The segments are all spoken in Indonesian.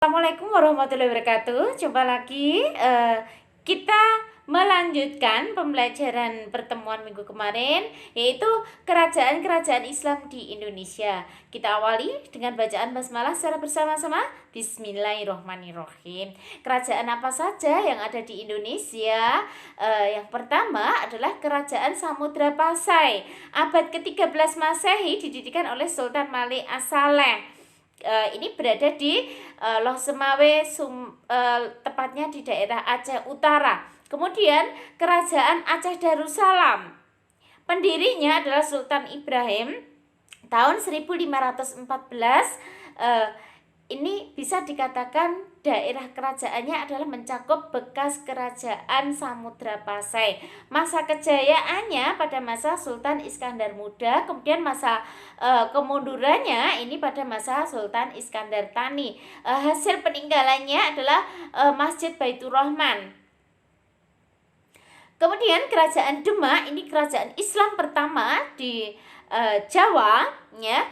Assalamualaikum warahmatullahi wabarakatuh. Coba lagi kita melanjutkan pembelajaran pertemuan minggu kemarin, yaitu kerajaan-kerajaan Islam di Indonesia. Kita awali dengan bacaan basmalah secara bersama-sama. Bismillahirrohmanirrohim. Kerajaan apa saja yang ada di Indonesia? Yang pertama adalah Kerajaan Samudra Pasai. Abad ke-13 Masehi didirikan oleh Sultan Malik As-Saleh. Ini berada di Losemawe, tepatnya di daerah Aceh Utara. Kemudian Kerajaan Aceh Darussalam, pendirinya adalah Sultan Ibrahim tahun 1514. Ini bisa dikatakan daerah kerajaannya adalah mencakup bekas kerajaan Samudra Pasai. Masa kejayaannya pada masa Sultan Iskandar Muda, kemudian masa kemundurannya ini pada masa Sultan Iskandar Thani. Hasil peninggalannya adalah Masjid Baitur Rahman. Kemudian Kerajaan Demak, ini kerajaan Islam pertama di Jawa, ya.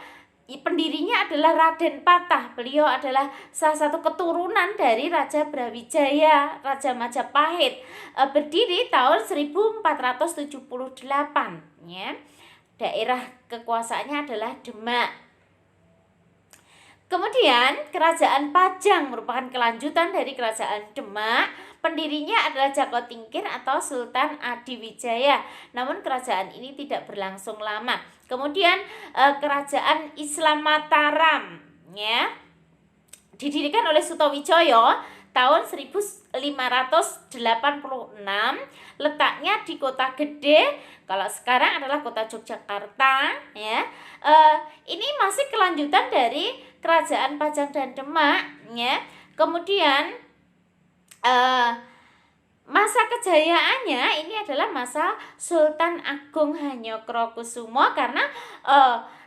Pendirinya adalah Raden Patah. Beliau adalah salah satu keturunan dari Raja Brawijaya, Raja Majapahit. Berdiri tahun 1478, ya. Daerah kekuasaannya adalah Demak. Kemudian Kerajaan Pajang merupakan kelanjutan dari Kerajaan Demak. Pendirinya adalah Jako Tingkir atau Sultan Adiwijaya. Namun kerajaan ini tidak berlangsung lama. Kemudian Kerajaan Islam Mataram, ya, didirikan oleh Sutowijoyo tahun 1586. Letaknya di Kota Gede, kalau sekarang adalah Kota Yogyakarta, ya. Ini masih kelanjutan dari Kerajaan Pajang dan Demak, ya. Kemudian masa kejayaannya ini adalah masa Sultan Agung Hanyokrokusumo, karena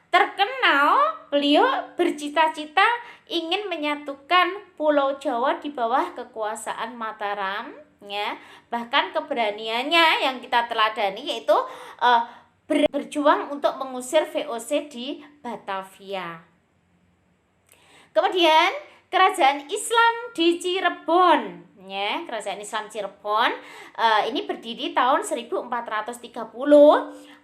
terkenal beliau bercita-cita ingin menyatukan Pulau Jawa di bawah kekuasaan Mataram, ya. Bahkan keberaniannya yang kita teladani yaitu berjuang untuk mengusir VOC di Batavia. Kemudian Kerajaan Islam di Cirebon, ya. Kerajaan Islam Cirebon ini berdiri tahun 1430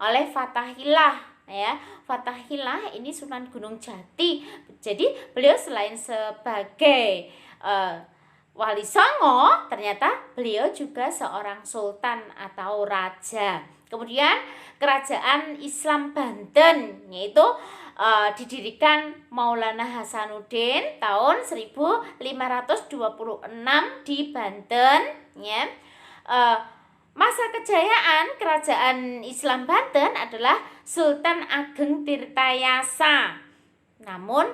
oleh Fathahillah, ya. Fathahillah ini Sunan Gunung Jati. Jadi beliau selain sebagai Wali Songo, ternyata beliau juga seorang sultan atau raja. Kemudian Kerajaan Islam Banten, yaitu didirikan Maulana Hasanuddin tahun 1526 di Banten, ya. Masa kejayaan Kerajaan Islam Banten adalah Sultan Ageng Tirtayasa. Namun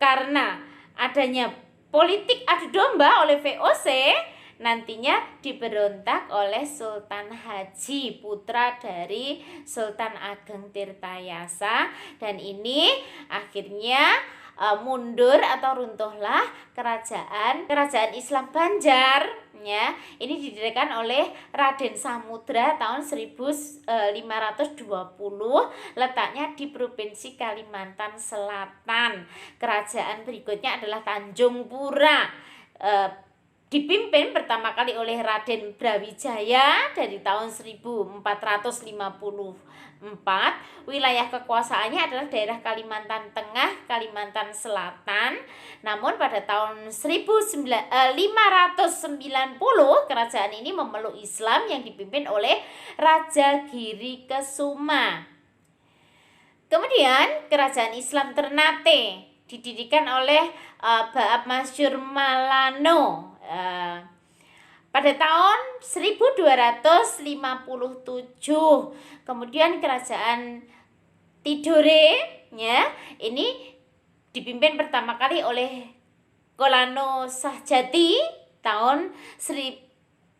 karena adanya politik adu domba oleh VOC, nantinya diberontak oleh Sultan Haji, putra dari Sultan Ageng Tirtayasa, dan ini akhirnya mundur atau runtuhlah kerajaan Islam Banjar, ya. Ini didirikan oleh Raden Samudra tahun 1520, letaknya di Provinsi Kalimantan Selatan. Kerajaan berikutnya adalah Tanjung Pura, dipimpin pertama kali oleh Raden Brawijaya dari tahun 1454. Wilayah kekuasaannya adalah daerah Kalimantan Tengah, Kalimantan Selatan. Namun pada tahun 1590 kerajaan ini memeluk Islam yang dipimpin oleh Raja Giri Kesuma. Kemudian Kerajaan Islam Ternate didirikan oleh Baab Masyur Malano pada tahun 1257. Kemudian Kerajaan Tidore, ya, ini dipimpin pertama kali oleh Kolano Sahjati tahun 1081.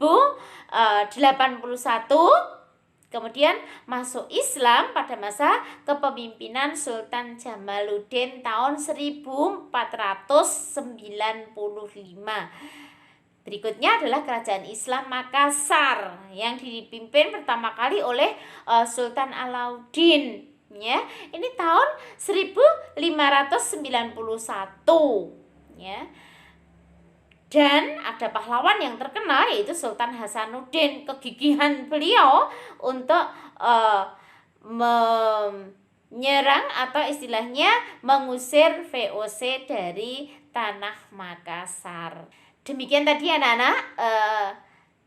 Kemudian masuk Islam pada masa kepemimpinan Sultan Jamaluddin tahun 1495. Berikutnya adalah Kerajaan Islam Makassar yang dipimpin pertama kali oleh Sultan Alauddin, ya. Ini tahun 1591. ya. Dan ada pahlawan yang terkenal yaitu Sultan Hasanuddin. Kegigihan beliau untuk menyerang atau istilahnya mengusir VOC dari tanah Makassar. Demikian tadi anak-anak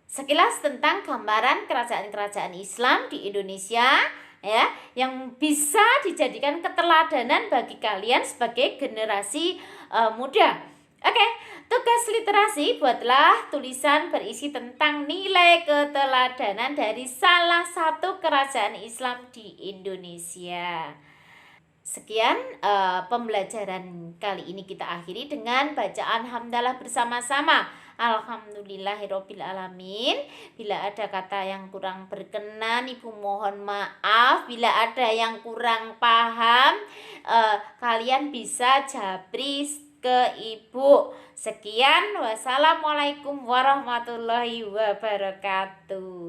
sekilas tentang gambaran kerajaan-kerajaan Islam di Indonesia, ya, yang bisa dijadikan keteladanan bagi kalian sebagai generasi muda. Oke, tugas literasi, buatlah tulisan berisi tentang nilai keteladanan dari salah satu kerajaan Islam di Indonesia. Sekian pembelajaran kali ini kita akhiri dengan bacaan hamdalah bersama-sama. Alhamdulillahirabbil alamin. Bila ada kata yang kurang berkenan, Ibu mohon maaf. Bila ada yang kurang paham, kalian bisa japri ke Ibu. Sekian, wassalamualaikum warahmatullahi wabarakatuh.